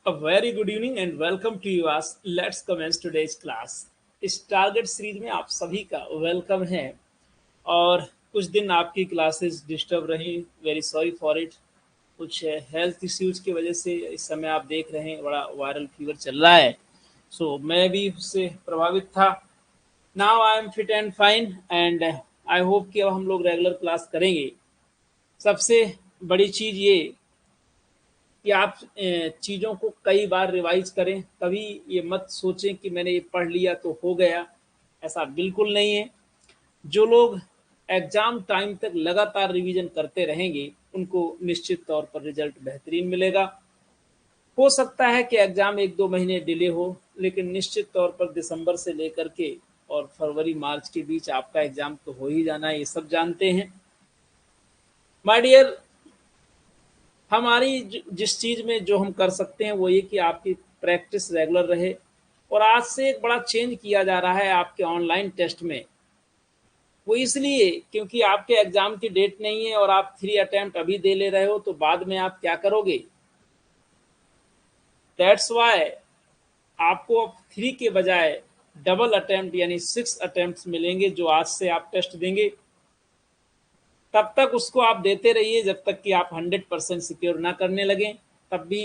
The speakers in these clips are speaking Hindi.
A very good evening and welcome to you as let's commence today's class। इस टारगेट सीरीज में आप सभी का वेलकम है और कुछ दिन आपकी क्लासेस डिस्टर्ब रही, वेरी सॉरी फॉर इट। कुछ हेल्थ इश्यूज की वजह से इस समय आप देख रहे हैं बड़ा वायरल फीवर चल रहा है। मैं भी उससे प्रभावित था। Now I am fit and fine and I hope कि अब हम लोग रेगुलर क्लास करेंगे। सबसे बड़ी चीज़ ये कि आप चीज़ों को कई बार रिवाइज करें। कभी ये मत सोचें कि मैंने ये पढ़ लिया तो हो गया, ऐसा बिल्कुल नहीं है। जो लोग एग्ज़ाम टाइम तक लगातार रिवीजन करते रहेंगे उनको निश्चित तौर पर रिजल्ट बेहतरीन मिलेगा। हो सकता है कि एग्ज़ाम 1-2 महीने डिले हो, लेकिन निश्चित तौर पर दिसंबर से लेकर के और फरवरी मार्च के बीच आपका एग्ज़ाम तो हो ही जाना है, ये सब जानते हैं। माय डियर, हमारी जिस चीज़ में जो हम कर सकते हैं वो ये कि आपकी प्रैक्टिस रेगुलर रहे। और आज से एक बड़ा चेंज किया जा रहा है आपके ऑनलाइन टेस्ट में। वो इसलिए क्योंकि आपके एग्ज़ाम की डेट नहीं है और आप 3 अटेम्प्ट अभी दे ले रहे हो, तो बाद में आप क्या करोगे? दैट्स वाई आपको अब 3 के बजाय डबल अटेम्प्ट यानी 6 अटेम्प्ट्स मिलेंगे जो आज से आप टेस्ट देंगे। तब तक उसको आप देते रहिए जब तक कि आप 100% सिक्योर ना करने लगें। तब भी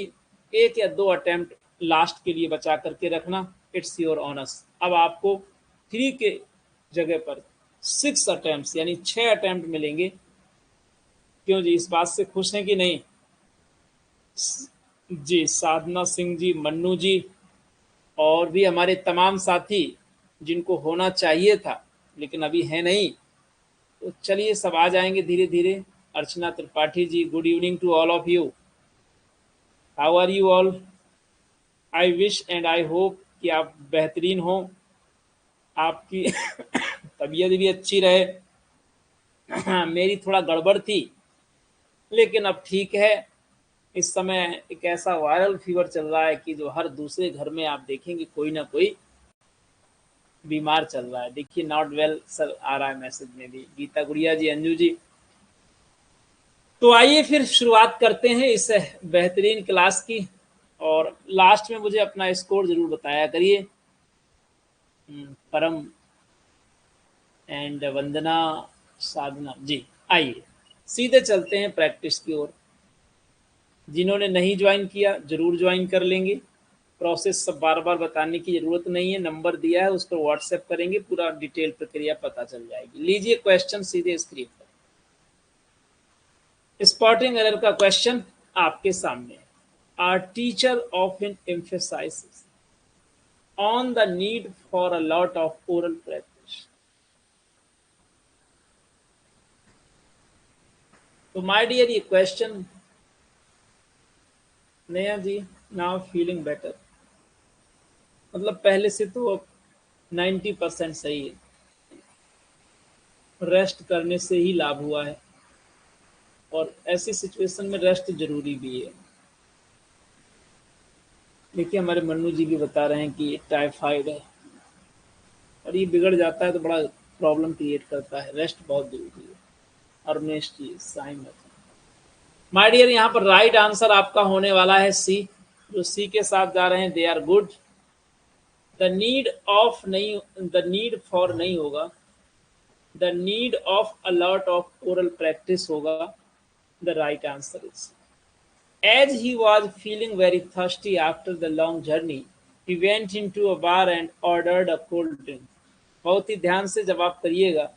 1 या 2 अटेम्प्ट लास्ट के लिए बचा करके रखना। It's your honours. अब आपको 3 के जगह पर 6 अटेम्प्ट यानी 6 अटेम्प्ट मिलेंगे। क्यों जी, इस बात से खुश हैं कि नहीं? जी, साधना सिंह जी, मन्नू जी और भी हमारे तमाम साथी जिनको होना चाहिए था लेकिन अभी है नहीं, तो चलिए सब आ जाएंगे धीरे धीरे। Archana Tripathi ji, good evening to all of you. How are you all? I wish and I hope कि आप बेहतरीन हो, आपकी तबीयत भी अच्छी रहे। मेरी थोड़ा गड़बड़ थी लेकिन अब ठीक है। इस समय एक ऐसा वायरल फीवर चल रहा है कि जो हर दूसरे घर में आप देखेंगे कोई ना कोई बीमार चल रहा है। देखिए, नॉट वेल सर आ रहा है मैसेज में भी। गीता गुड़िया जी, अंजू जी। तो आइए फिर शुरुआत करते हैं इस बेहतरीन क्लास की। और लास्ट में मुझे अपना स्कोर जरूर बताया करिए। परम एंड वंदना, साधना जी। आइए सीधे चलते हैं प्रैक्टिस की ओर। जिन्होंने नहीं ज्वाइन किया जरूर ज्वाइन कर लेंगे। प्रोसेस सब बार बार बताने की जरूरत नहीं है, नंबर दिया है उस पर व्हाट्सएप करेंगे, पूरा डिटेल प्रक्रिया पता चल जाएगी। लीजिए क्वेश्चन सीधे स्क्रीन पर। स्पॉटिंग एरर का क्वेश्चन आपके सामने। Our teacher often emphasizes on the need for a lot of oral practice. तो माय डियर, ये क्वेश्चन नया जी। नाउ फीलिंग बेटर, मतलब पहले से तो 90% सही है। रेस्ट करने से ही लाभ हुआ है और ऐसी सिचुएशन में रेस्ट जरूरी भी है। देखिए, हमारे मन्नू जी भी बता रहे हैं कि ये टाइफाइड है और ये बिगड़ जाता है तो बड़ा प्रॉब्लम क्रिएट करता है। रेस्ट बहुत जरूरी है। Ernest ji, sign my dear, यहाँ पर राइट आंसर आपका होने वाला है सी। जो सी के साथ जा रहे हैं they are good. The need of नहीं, द नीड फॉर नहीं होगा, the need of a lot of oral practice होगा। The right answer is as he was feeling very thirsty after the long journey he went into a bar and ordered a cold drink. बहुत ही ध्यान से जवाब करिएगा।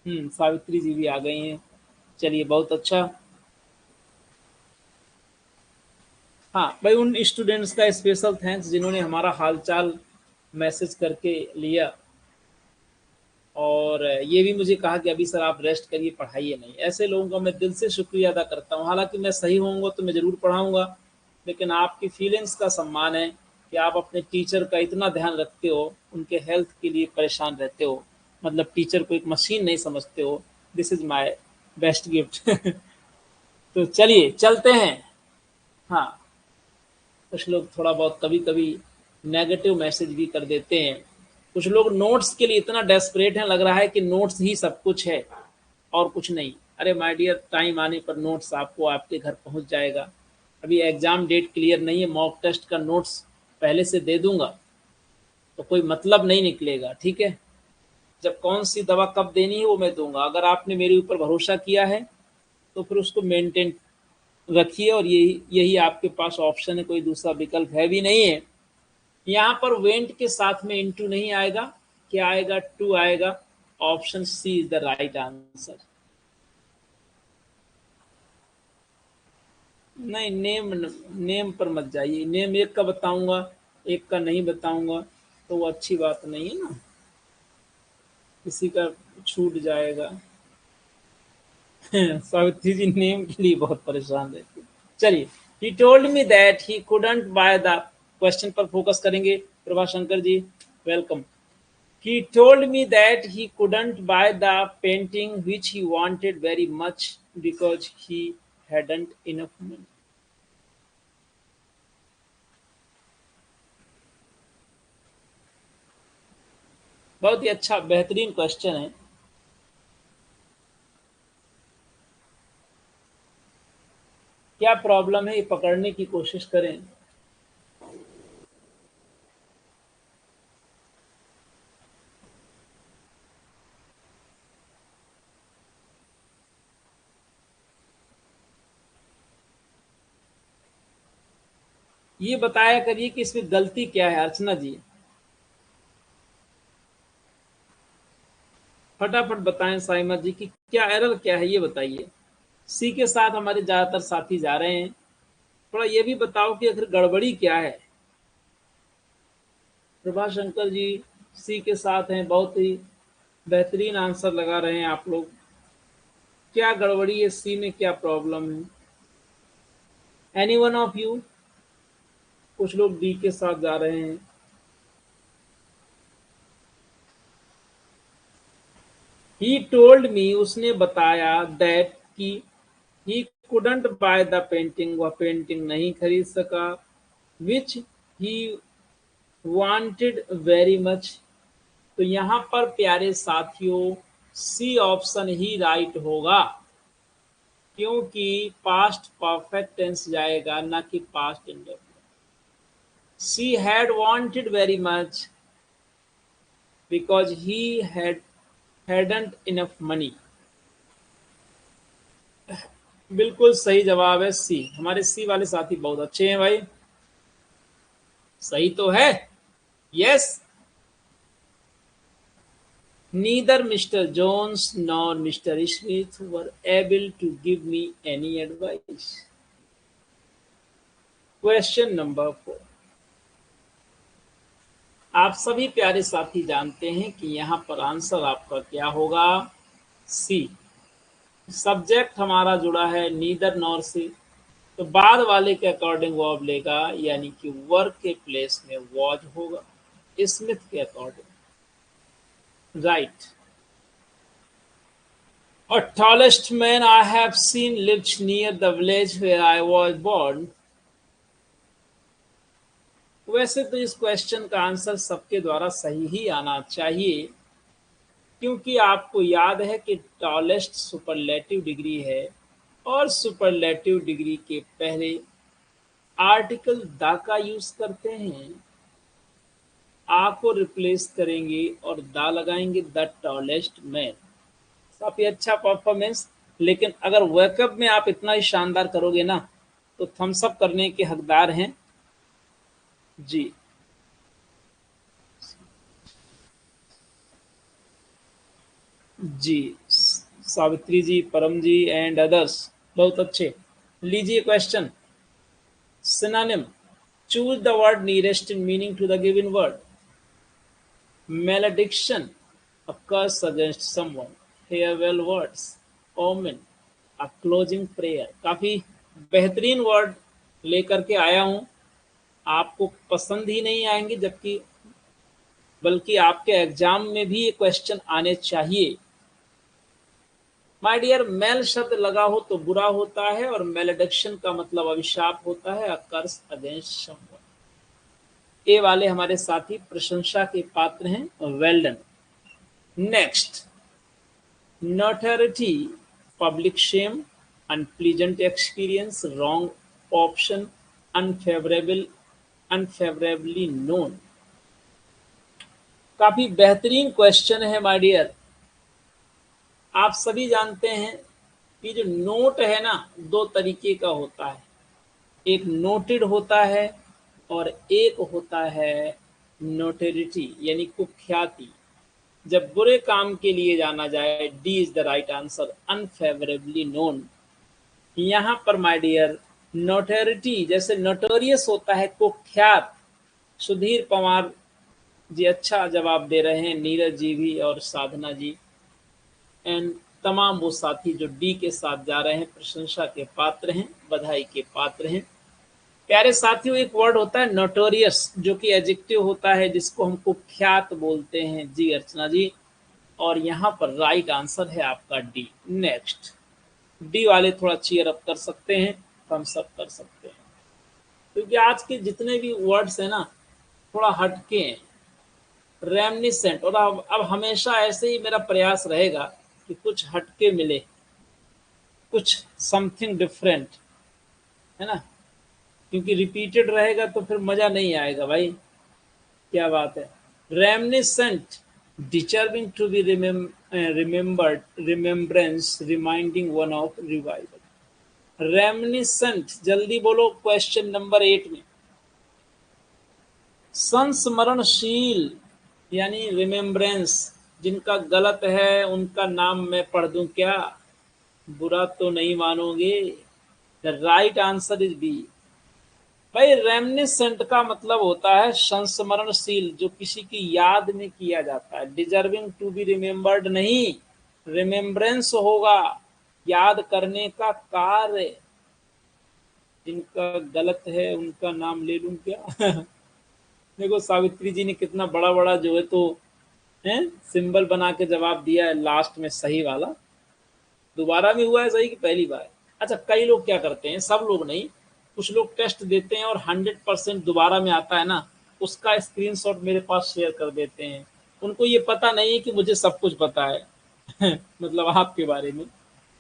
सावित्री जी भी आ गई हैं, चलिए बहुत अच्छा। हाँ भाई, उन स्टूडेंट्स का स्पेशल थैंक्स जिन्होंने हमारा हालचाल मैसेज करके लिया और ये भी मुझे कहा कि अभी सर आप रेस्ट करिए, पढ़ाइए नहीं। ऐसे लोगों का मैं दिल से शुक्रिया अदा करता हूँ। हालांकि मैं सही होऊंगा तो मैं ज़रूर पढ़ाऊंगा, लेकिन आपकी फीलिंग्स का सम्मान है कि आप अपने टीचर का इतना ध्यान रखते हो, उनके हेल्थ के लिए परेशान रहते हो, मतलब टीचर को एक मशीन नहीं समझते हो। This is my best gift. तो चलिए चलते हैं। हाँ, कुछ लोग थोड़ा बहुत कभी कभी नेगेटिव मैसेज भी कर देते हैं। कुछ लोग नोट्स के लिए इतना डेस्परेट हैं, लग रहा है कि नोट्स ही सब कुछ है और कुछ नहीं। अरे माय डियर, टाइम आने पर नोट्स आपको आपके घर पहुंच जाएगा। अभी एग्जाम डेट क्लियर नहीं है, मॉक टेस्ट का नोट्स पहले से दे दूंगा तो कोई मतलब नहीं निकलेगा, ठीक है। जब कौन सी दवा कब देनी है वो मैं दूंगा। अगर आपने मेरे ऊपर भरोसा किया है तो फिर उसको मेंटेन रखिए, और यही यही आपके पास ऑप्शन है, कोई दूसरा विकल्प है भी नहीं है। यहाँ पर वेंट के साथ में इनटू नहीं आएगा, क्या आएगा, टू आएगा। Option C is the right answer. नहीं, नेम नेम पर मत जाइए, नेम एक का बताऊंगा, एक का नहीं बताऊंगा तो वो अच्छी बात नहीं है ना, किसी का छूट जाएगा। सावित्री जी नेम के लिए बहुत परेशान रहती है। चलिए, he told me that he couldn't by the, question पर फोकस करेंगे। प्रभाशंकर जी, welcome. He told me that he couldn't buy the painting which he wanted very much because he hadn't enough money. बहुत ही अच्छा, बेहतरीन क्वेश्चन है। क्या प्रॉब्लम है ये पकड़ने की कोशिश करें। ये बताया करिए कि इसमें गलती क्या है अर्चना जी। फटाफट बताएं साइमा जी की क्या एरर क्या है, ये बताइए। सी के साथ हमारे ज्यादातर साथी जा रहे हैं, थोड़ा ये भी बताओ कि आखिर गड़बड़ी क्या है। प्रभाशंकर जी सी के साथ हैं, बहुत ही बेहतरीन आंसर लगा रहे हैं आप लोग। क्या गड़बड़ी है, सी में क्या प्रॉब्लम है। Any one of you. कुछ लोग डी के साथ जा रहे हैं। ही टोल्ड मी, उसने बताया, दैट कि he couldn't by the painting, वह पेंटिंग नहीं खरीद सका, विच ही वांटेड वेरी मच। तो यहाँ पर प्यारे साथियों सी ऑप्शन ही राइट होगा, क्योंकि पास्ट परफेक्ट टेंस जाएगा ना कि past indefinite. She had wanted very much because he hadn't enough money। बिल्कुल सही जवाब है सी। हमारे सी वाले साथी बहुत अच्छे हैं भाई, सही तो है। Yes. Neither Mr Jones nor Mr Smith were able to give me any advice. Question number 4। आप सभी प्यारे साथी जानते हैं कि यहाँ पर आंसर आपका क्या होगा, सी। सब्जेक्ट हमारा जुड़ा है नीदर नॉर से, तो बाद वाले के अकॉर्डिंग वर्ब लेगा, यानी कि वर्क के प्लेस में वॉज होगा, स्मिथ के according. Right. A tallest man I have seen lives near the village where I was born। वैसे तो इस क्वेश्चन का आंसर सबके द्वारा सही ही आना चाहिए, क्योंकि आपको याद है कि टॉलेस्ट सुपरलेटिव डिग्री है, और सुपरलेटिव डिग्री के पहले आर्टिकल द का यूज करते हैं। आ को रिप्लेस करेंगे और द लगाएंगे, द टॉलेस्ट मैन। काफी अच्छा परफॉर्मेंस। लेकिन अगर वर्कअप में आप इतना ही शानदार करोगे ना तो थम्स अप करने के हकदार हैं जी। जी, सावित्री जी, परम जी एंड अदर्स, बहुत अच्छे। लीजिए question. Synonym, choose the word nearest in meaning to the given word. Malediction, a curse against someone. Farewell words, omen, a closing prayer। काफी बेहतरीन वर्ड लेकर के आया हूं, आपको पसंद ही नहीं आएंगे, जबकि बल्कि आपके एग्जाम में भी ये क्वेश्चन आने चाहिए। माय डियर, मेल शब्द लगा हो तो बुरा होता है, और मेलेडिक्शन का मतलब अभिशाप होता है, अ कर्स अगेंस्ट समवन। ए वाले हमारे साथी प्रशंसा के पात्र हैं, well done. Next, notoriety, public shame, unpleasant experience, wrong option unfavourably known. काफी बेहतरीन क्वेश्चन है माय डियर। आप सभी जानते हैं कि जो नोट है ना, दो तरीके का होता है। एक नोटेड होता है और एक होता है नोटेरिटी यानी कुख्याति। जब बुरे काम के लिए जाना जाए, D is the right answer, unfavourably known. यहाँ पर माय डियर नोटेरिटी जैसे नोटोरियस होता है, कुख्यात। सुधीर पवार जी अच्छा जवाब दे रहे हैं, नीरज जी भी और साधना जी एंड तमाम वो साथी जो डी के साथ जा रहे हैं, प्रशंसा के पात्र हैं, बधाई के पात्र हैं। प्यारे साथियों, एक वर्ड होता है नोटोरियस जो कि एडजेक्टिव होता है, जिसको हम कुख्यात बोलते हैं। जी अर्चना जी, और यहाँ पर राइट आंसर है आपका डी। नेक्स्ट, डी वाले थोड़ा चीयर अप कर सकते हैं, थम्स अप कर सकते हैं, क्योंकि आज के जितने भी वर्ड्स हैं ना थोड़ा हटके हैं, रेमनिसेंट। और अब हमेशा ऐसे ही मेरा प्रयास रहेगा कि कुछ हटके मिले, कुछ समथिंग डिफरेंट, है ना, क्योंकि रिपीटेड रहेगा तो फिर मजा नहीं आएगा भाई। क्या बात है। Reminiscent, deserving to be remembered, remembrance, reminding one of revival. Reminiscent, जल्दी बोलो क्वेश्चन नंबर 8 में। संस्मरणशील यानी रिमेम्बरेंस, जिनका गलत है उनका नाम मैं पढ़ दूं क्या? बुरा तो नहीं मानोगे? The right answer is B. भाई रेमनिसेंट का मतलब होता है संस्मरणशील, जो किसी की याद में किया जाता है। डिजर्विंग टू बी रिमेम्बर्ड नहीं, रिमेम्बरेंस होगा, याद करने का कार्य। जिनका गलत है उनका नाम ले लूं क्या? देखो सावित्री जी ने कितना बड़ा बड़ा जो है तो है सिंबल बना के जवाब दिया है लास्ट में, सही वाला। दोबारा में हुआ है सही कि पहली बार? अच्छा, कई लोग क्या करते हैं, सब लोग नहीं, कुछ लोग टेस्ट देते हैं और 100% दोबारा में आता है ना, उसका स्क्रीनशॉट मेरे पास शेयर कर देते हैं। उनको ये पता नहीं है कि मुझे सब कुछ पता है। मतलब आपके बारे में,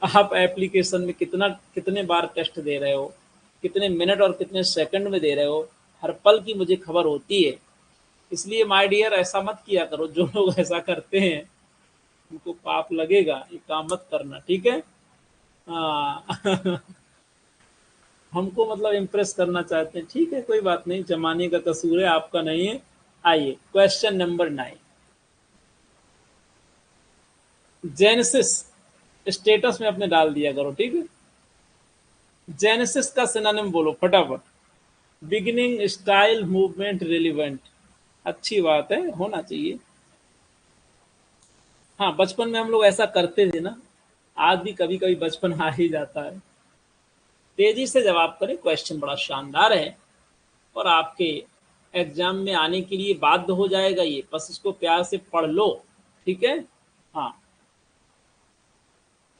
आप एप्लीकेशन में कितना कितने बार टेस्ट दे रहे हो, कितने मिनट और कितने सेकंड में दे रहे हो, हर पल की मुझे खबर होती है। इसलिए माय डियर ऐसा मत किया करो, जो लोग ऐसा करते हैं उनको पाप लगेगा, ये काम मत करना, ठीक है। हाँ। हमको मतलब इम्प्रेस करना चाहते हैं, ठीक है, कोई बात नहीं, जमाने का कसूर है, आपका नहीं है। आइए क्वेश्चन नंबर 9। जेनेसिस स्टेटस में अपने डाल दिया करो, ठीक है। जेनेसिस का सिनोनिम बोलो फटाफट। Beginning, style, movement, relevant. अच्छी बात है, होना चाहिए। हाँ, बचपन में हम लोग ऐसा करते थे ना, आज भी कभी कभी बचपन आ ही जाता है। तेजी से जवाब करें, क्वेश्चन बड़ा शानदार है और आपके एग्जाम में आने के लिए बाध्य हो जाएगा ये, बस इसको प्यार से पढ़ लो, ठीक है। हाँ,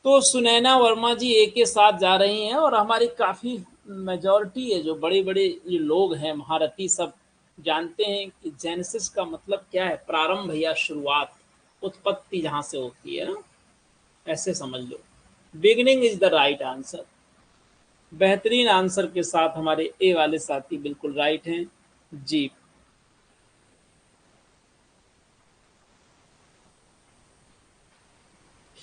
तो सुनैना वर्मा जी ए के साथ जा रही हैं और हमारी काफी मेजॉरिटी है, जो बड़े बड़े जो लोग हैं महारथी, सब जानते हैं कि जेनेसिस का मतलब क्या है। प्रारंभ या शुरुआत, उत्पत्ति जहां से होती है ना, ऐसे समझ लो। Beginning is the right answer. बेहतरीन आंसर के साथ हमारे ए वाले साथी बिल्कुल राइट हैं जी।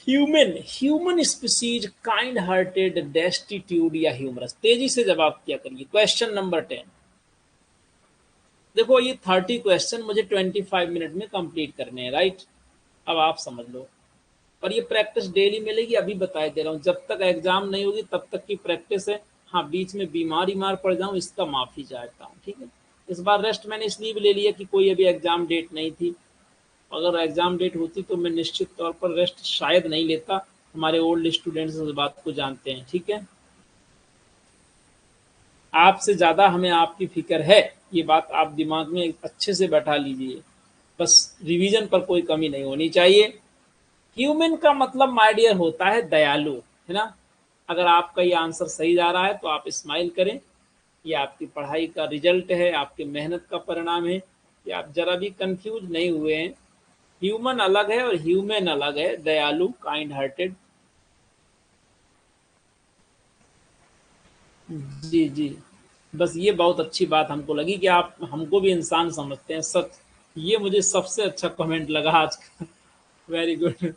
Human, human species kind hearted, destitute या ह्यूमरस। तेजी से जवाब किया करिए। Question number 10। देखो ये 30 क्वेश्चन मुझे 25 मिनट में कंप्लीट करने हैं, राइट। अब आप समझ लो, और ये प्रैक्टिस डेली मिलेगी, अभी बता दे रहा हूँ, जब तक एग्जाम नहीं होगी तब तक की प्रैक्टिस है। हाँ, बीच में बीमार पड़ जाऊँ इसका माफी चाहता हूँ, ठीक है। इस बार रेस्ट मैंने इसलिए भी ले लिया कि कोई अभी एग्जाम डेट नहीं थी। अगर एग्जाम डेट होती तो मैं निश्चित तौर पर रेस्ट शायद नहीं लेता। हमारे ओल्ड स्टूडेंट्स इस बात को जानते हैं, ठीक है। आपसे ज़्यादा हमें आपकी फिक्र है, ये बात आप दिमाग में अच्छे से बैठा लीजिए। बस रिवीजन पर कोई कमी नहीं होनी चाहिए। ह्यूमन का मतलब माय डियर होता है दयालु, है ना। अगर आपका ये आंसर सही जा रहा है तो आप स्माइल करें। ये आपकी पढ़ाई का रिजल्ट है, आपकी मेहनत का परिणाम है, कि आप जरा भी कंफ्यूज नहीं हुए हैं। ह्यूमन अलग है और ह्यूमन अलग है, दयालु, काइंड हार्टेड। जी, जी। बस ये बहुत अच्छी बात हमको लगी कि आप हमको भी इंसान समझते हैं, सच। ये मुझे सबसे अच्छा कमेंट लगा आज का। Very good.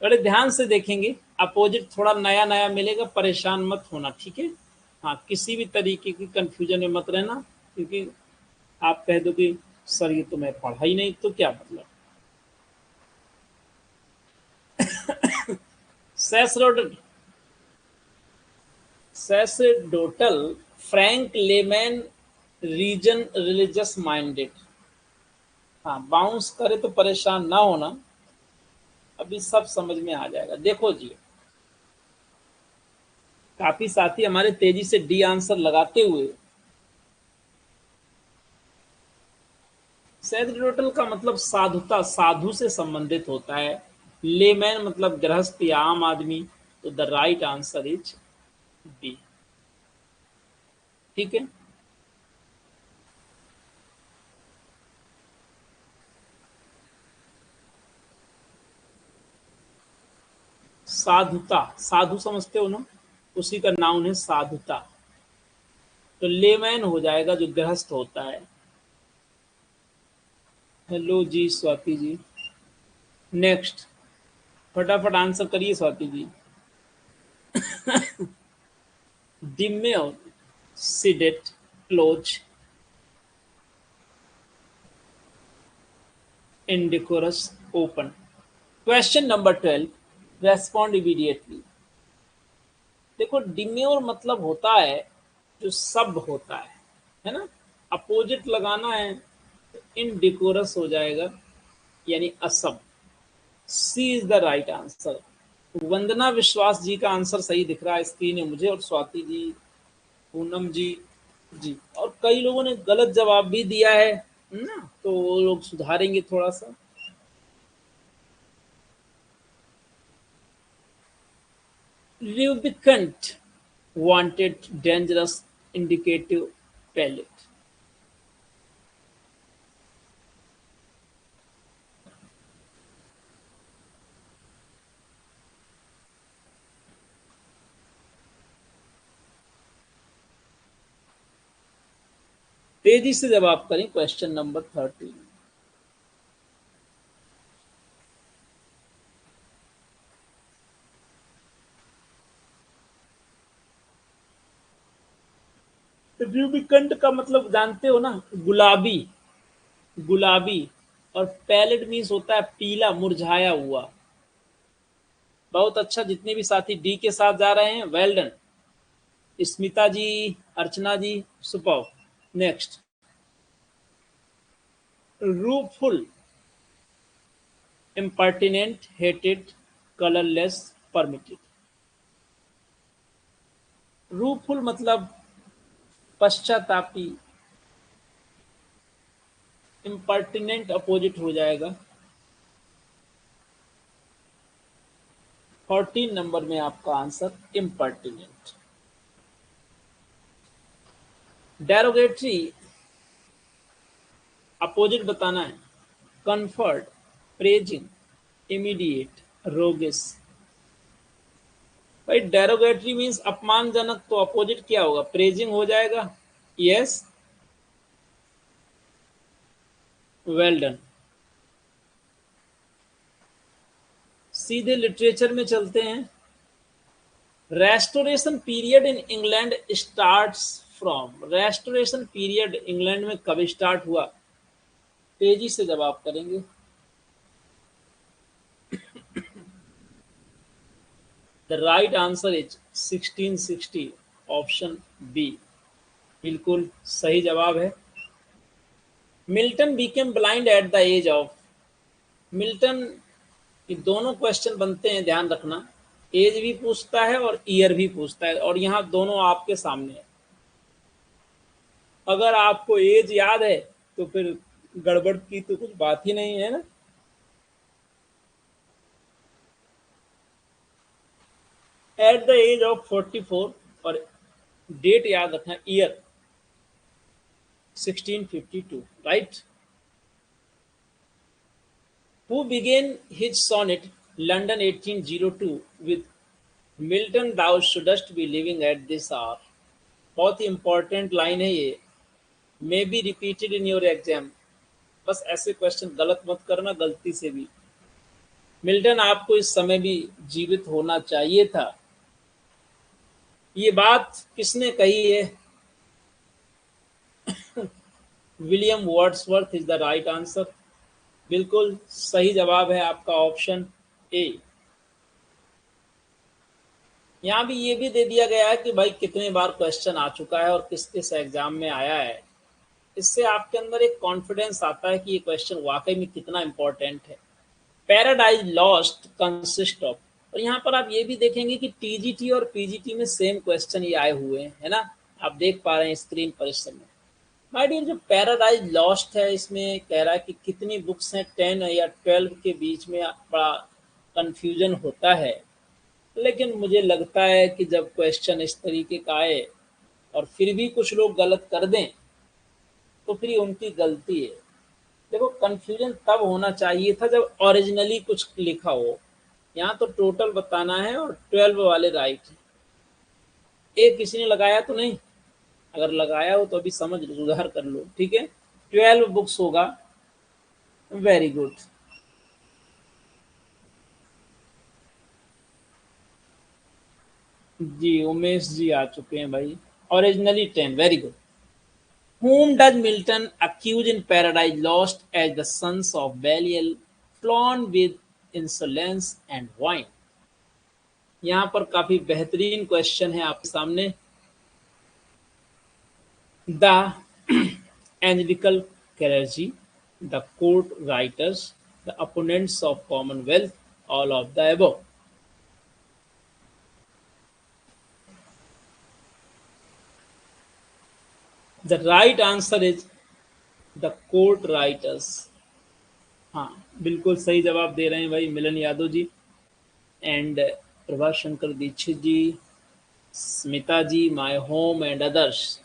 बड़े ध्यान से देखेंगे, अपोजिट थोड़ा नया-नया मिलेगा, परेशान मत होना, ठीक है? हाँ, किसी भी तरीके की कन्फ्यूजन में मत रहना, क्योंकि आप कह दो कि सर ये तो मैं पढ़ा ही नहीं, तो क्या मतलब? Sacerdotal sacerdotal frank layman reason religious minded. हाँ, बाउंस करे तो परेशान ना होना, अभी सब समझ में आ जाएगा। देखो जी, काफी साथी हमारे तेजी से डी आंसर लगाते हुए। सैसेडोटल का मतलब साधुता, साधु से संबंधित होता है। लेमैन मतलब गृहस्थ या आम आदमी। तो the right answer is B. ठीक है। साधुता, साधु समझते हो ना, उसी का नाम है साधुता। तो लेमैन हो जाएगा जो गृहस्थ होता है। हेलो जी स्वाति जी। नेक्स्ट, फटाफट आंसर करिए Swati ji. Demure, sedate, cloche, indecorous, open. Question number 12. Respond immediately. देखो, डिम्योर मतलब होता है जो सब होता है ना? अपोजिट लगाना है तो इनडिकोरस हो जाएगा, यानी असभ। सी इज द राइट आंसर। वंदना विश्वास जी का आंसर सही दिख रहा है स्क्रीन में मुझे, और स्वाति जी, पूनम जी, जी। और कई लोगों ने गलत जवाब भी दिया है ना, तो वो लोग सुधारेंगे थोड़ा सा। Rubicant wanted dangerous indicative palette. तेजी से जवाब करें क्वेश्चन नंबर 13। रूबिकंट का मतलब जानते हो ना, गुलाबी, गुलाबी। और पैलेट मीन्स होता है पीला, मुरझाया हुआ। बहुत अच्छा, जितने भी साथी डी के साथ जा रहे हैं, well done. Smita ji, Archana ji, super. Next, rueful, impertinent, hated, colorless, permitted। Rueful मतलब पश्चातापी। इम्पर्टिनेंट अपोजिट हो जाएगा। 14 नंबर में आपका आंसर इम्पर्टिनेंट। डेरोगेटरी अपोजिट बताना है। Comfort, praising, immediate, roguish. भाई डेरोगेटरी मीन्स अपमानजनक, तो अपोजिट क्या होगा? प्रेजिंग हो जाएगा। Yes, well done. सीधे लिटरेचर में चलते हैं। Restoration period in England starts from. Restoration period England में कब स्टार्ट हुआ? तेजी से जवाब करेंगे। The right answer is 1660, option B. बिल्कुल सही जवाब है। Milton became blind at the age of. Milton, ये दोनों क्वेश्चन बनते हैं, ध्यान रखना। एज भी पूछता है और ईयर भी पूछता है, और यहाँ दोनों आपके सामने है। अगर आपको एज याद है तो फिर गड़बड़ की तो कुछ बात ही नहीं है ना। एट द एज ऑफ 44, और डेट याद रखना, year 1652, right. Who began his sonnet London 1802 with Milton thou shouldst be living at this hour. बहुत ही इंपॉर्टेंट लाइन है ये। May be repeated in your exam. बस ऐसे क्वेश्चन गलत मत करना गलती से भी। मिल्टन आपको इस समय भी जीवित होना चाहिए था। ये बात किसने कही है? William Wordsworth is the right answer. बिल्कुल सही जवाब है आपका ऑप्शन ए। यहाँ भी ये भी दे दिया गया है कि भाई कितने बार क्वेश्चन आ चुका है और किस किस एग्जाम में आया है। इससे आपके अंदर एक कॉन्फिडेंस आता है कि ये क्वेश्चन वाकई में कितना इंपॉर्टेंट है। Paradise lost consist of. और यहाँ पर आप ये भी देखेंगे कि टीजीटी और पीजीटी में सेम क्वेश्चन ये आए हुए हैं, है ना? आप देख पा रहे हैं स्क्रीन पर इस समय। माय डियर, जो पैराडाइज लॉस्ट है इसमें कह रहा है कि कितनी बुक्स हैं, 10 या 12 के बीच में बड़ा कंफ्यूजन होता है। लेकिन मुझे लगता है कि जब क्वेश्चन इस तरीके का आए और फिर भी कुछ लोग गलत कर दें तो फिर ये उनकी गलती है। देखो, कंफ्यूजन तब होना चाहिए था जब ओरिजिनली कुछ लिखा हो। यहाँ तो टोटल बताना है और 12 वाले राइट हैं। एक किसी ने लगाया तो नहीं? अगर लगाया हो तो अभी समझ लो, सुधार कर लो, ठीक है? 12 बुक्स होगा। Very good. जी उमेश जी आ चुके हैं भाई। Originally 10। Very good. Whom does Milton accuse in Paradise Lost as the sons of Belial, flown with insolence and wine? यहाँ पर काफी बेहतरीन क्वेश्चन है आपके सामने। The angelical clergy, the court writers, the opponents of Commonwealth, all of the above. The right answer is the court writers. हाँ, बिल्कुल सही जवाब दे रहे हैं भाई Milan Yadav ji and Prabhas Shankar Dixit ji, Smita ji, my home and others.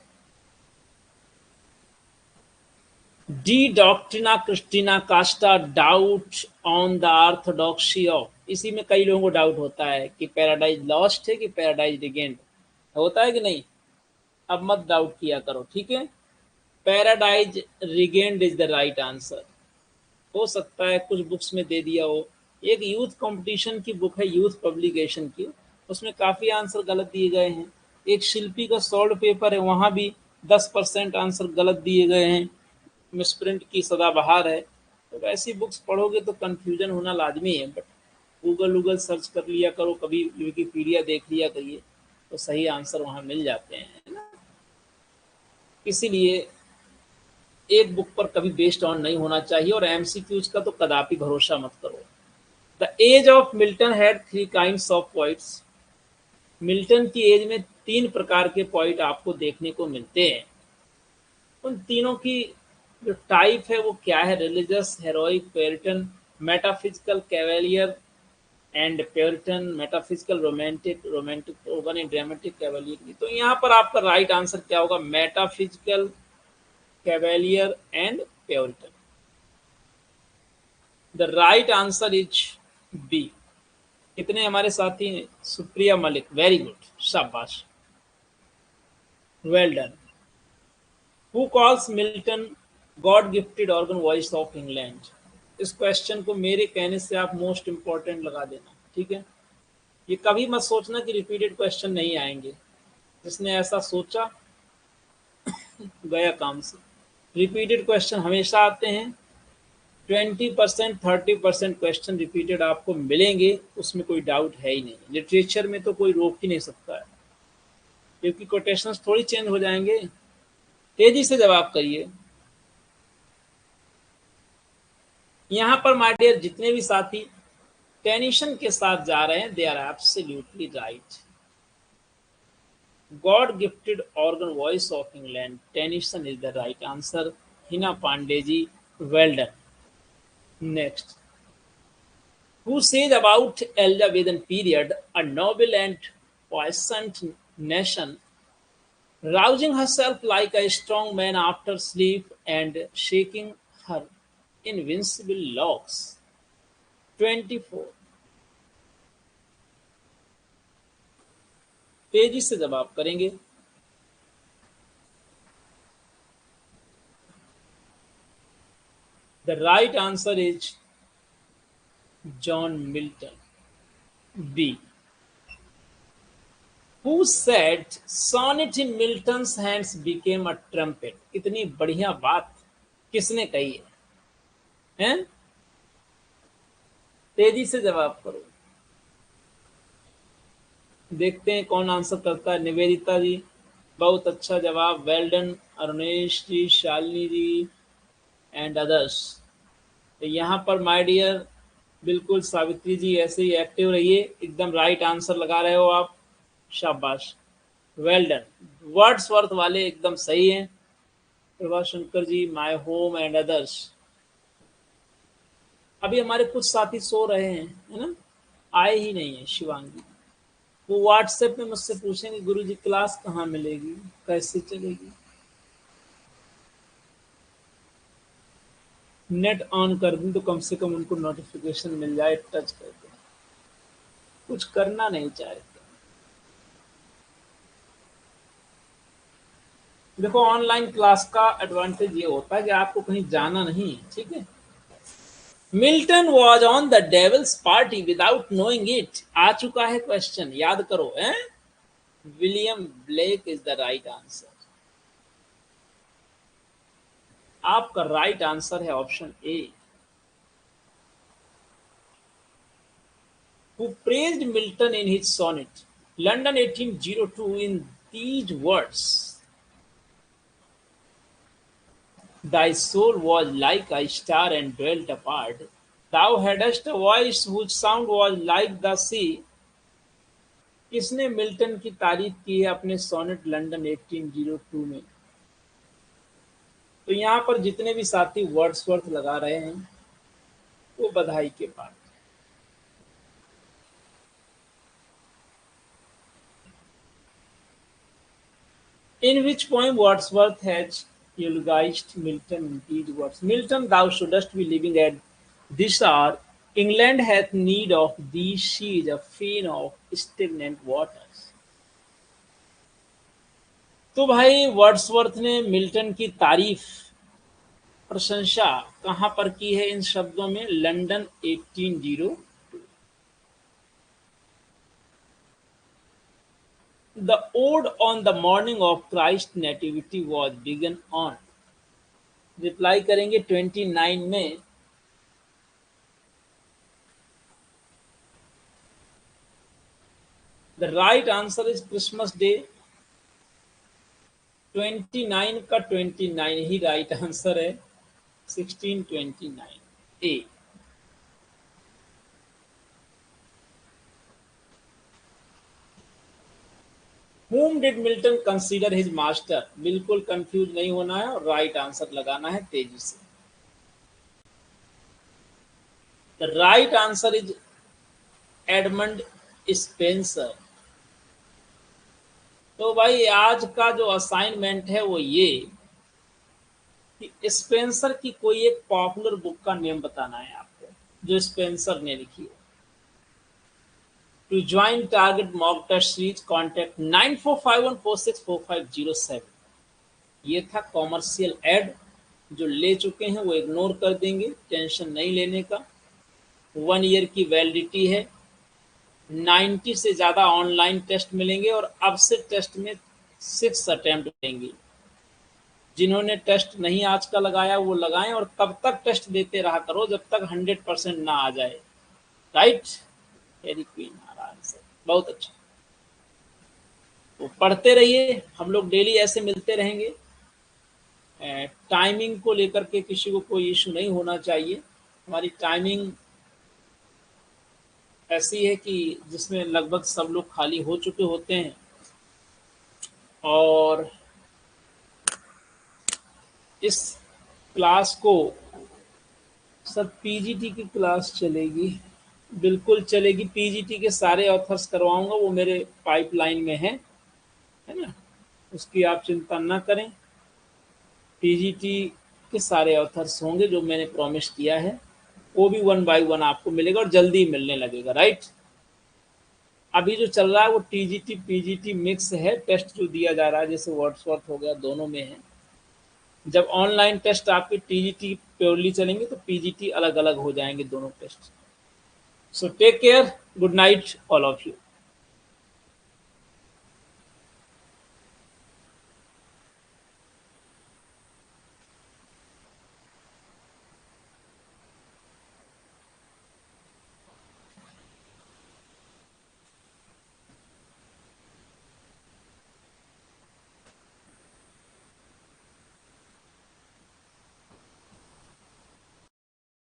De Doctrina Christiana casts doubt on the orthodoxy of. इसी में कई लोगों को डाउट होता है कि पैराडाइज लॉस्ट है कि पैराडाइज रिगेन्ड। होता है कि नहीं? अब मत डाउट किया करो, ठीक है? Paradise regained is the right answer. हो सकता है कुछ बुक्स में दे दिया हो। एक यूथ कंपटीशन की बुक है, यूथ पब्लिकेशन की, उसमें काफ़ी आंसर गलत दिए गए हैं। एक शिल्पी का सॉल्व पेपर है, वहाँ भी 10% आंसर गलत दिए गए हैं। मिसप्रिंट की सदाबहार है। तो वैसी बुक्स पढ़ोगे तो कन्फ्यूजन होना लाजमी है, बट गूगल गूगल सर्च कर लिया करो, कभी विकिपीडिया देख लिया करिए, तो सही आंसर वहाँ मिल जाते हैं, है ना? इसीलिए एक बुक पर कभी बेस्ड ऑन नहीं होना चाहिए और एमसीक्यूज का तो कदापि भरोसा मत करो। The age of Milton had three kinds of poets. Milton की एज में 3 प्रकार के पोइट आपको देखने को मिलते हैं। उन तीनों की जो टाइप है वो क्या है? Religious, heroic, puritan, metaphysical, cavalier and puritan, metaphysical, romantic, romantic तो होगा नहीं, ड्रामेटिक, कैवेलियर। तो यहाँ पर आपका राइट आंसर क्या होगा? Metaphysical, cavalier and puritan. The right answer is B. कितने हमारे साथी हैं? सुप्रिया मलिक, वेरी गुड, शाबाश, well done. Who calls Milton god gifted organ voice of England? इस क्वेश्चन को मेरे कहने से आप मोस्ट इंपॉर्टेंट लगा देना, ठीक है? ये कभी मत सोचना कि रिपीटेड क्वेश्चन नहीं आएंगे। जिसने ऐसा सोचा गया काम से। रिपीटेड क्वेश्चन हमेशा आते हैं। 20% 30% क्वेश्चन रिपीटेड आपको मिलेंगे, उसमें कोई डाउट है ही नहीं। लिटरेचर में तो कोई रोक ही नहीं सकता है, क्योंकि कोटेशंस थोड़ी चेंज हो जाएंगे। तेजी से जवाब करिए। यहाँ पर माय डियर जितने भी साथी टेनिशन के साथ जा रहे हैं, they are absolutely right. God gifted organ voice of England, Tennyson is the right answer. Hina Pandey ji, well done. Next, who says about Elizabethan period, a noble and puissant nation, rousing herself like a strong man after sleep and shaking her invincible locks. 24. तेजी से जवाब करेंगे। The right answer is John Milton, B. Who said sonnet in Milton's hands became a trumpet? इतनी बढ़िया बात किसने कही है? तेजी से जवाब करो। देखते हैं कौन आंसर करता है। निवेदिता जी, बहुत अच्छा जवाब, well done. Arunesh ji, Shalini ji and others. तो यहाँ पर माय डियर, बिल्कुल सावित्री जी ऐसे ही एक्टिव रहिए, एकदम राइट आंसर लगा रहे हो आप, शाबाश, वेल डन। वर्ड्सवर्थ वाले एकदम सही हैं। Prabha Shankar ji, my home and others. अभी हमारे कुछ साथी सो रहे हैं, है ना, आए ही नहीं है। शिवांगी, वो व्हाट्सएप में मुझसे पूछेंगे गुरुजी क्लास कहाँ मिलेगी, कैसे चलेगी। नेट ऑन कर दूं तो कम से कम उनको नोटिफिकेशन मिल जाए टच करके। कुछ करना नहीं चाहते। देखो, ऑनलाइन क्लास का एडवांटेज ये होता है कि आपको कहीं जाना नहीं है, ठीक है। Milton was on the devil's party without knowing it, आ चुका है क्वेश्चन, याद करो। William Blake is the right answer. आपका राइट आंसर है option A. Who praised Milton in his sonnet London 1802 in these words: Thy soul was like a star and dwelt apart. Thou hadst a voice whose sound was like the sea. किसने मिल्टन की तारीफ की है अपने सोनेट लंदन 1802 में? तो यहाँ पर जितने भी साथी वर्ड्सवर्थ लगा रहे हैं वो बधाई के पात्र। In which poem Wordsworth has eulogized Milton in these words: Milton, thou shouldst be living at this hour. England hath need of thee, she is a fiend of stagnant waters. तो भाई वर्ड्सवर्थ ने मिल्टन की तारीफ, प्रशंसा कहाँ पर की है इन शब्दों में? London 1802। The ode on the morning of Christ's nativity was begun on। Reply करेंगे 29 में। The right answer is Christmas day. 29 का 29 ही राइट आंसर है, 1629 ए। Whom did Milton consider his master? बिल्कुल कंफ्यूज नहीं होना है और राइट आंसर लगाना है तेजी से। The right answer is Edmund Spenser. तो भाई आज का जो असाइनमेंट है वो ये कि स्पेंसर की कोई एक पॉपुलर बुक का नेम बताना है आपको जो स्पेंसर ने लिखी है। To join target mock test series contact 9451464507। ये था कॉमर्शियल एड, जो ले चुके हैं वो इग्नोर कर देंगे, टेंशन नहीं लेने का। 1 ईयर की वैलिडिटी है, 90 से ज़्यादा ऑनलाइन टेस्ट मिलेंगे और अब से टेस्ट में 6 अटेम्प्ट मिलेंगे। जिन्होंने टेस्ट नहीं आज का लगाया वो लगाएं और तब तक टेस्ट देते रहा करो जब तक 100% ना आ जाए। राइट, वेरी क्वीन आराम से, बहुत अच्छा। तो पढ़ते रहिए, हम लोग डेली ऐसे मिलते रहेंगे। टाइमिंग को लेकर के किसी को कोई इशू नहीं होना चाहिए। हमारी टाइमिंग ऐसी है कि जिसमें लगभग सब लोग खाली हो चुके होते हैं और इस क्लास को सर पीजीटी की क्लास चलेगी, बिल्कुल चलेगी। पीजीटी के सारे ऑथर्स करवाऊंगा, वो मेरे पाइपलाइन में है ना, उसकी आप चिंता ना करें। पीजीटी के सारे ऑथर्स होंगे जो मैंने प्रॉमिस किया है, वो भी 1 बाय 1 आपको मिलेगा और जल्दी मिलने लगेगा। राइट, अभी जो चल रहा है वो टीजीटी पीजीटी मिक्स है, टेस्ट जो दिया जा रहा है जैसे वर्ड्सवर्थ हो गया, दोनों में है। जब ऑनलाइन टेस्ट आपके टीजीटी प्योरली चलेंगे तो पीजीटी अलग अलग हो जाएंगे दोनों test. So take care, good night all of you.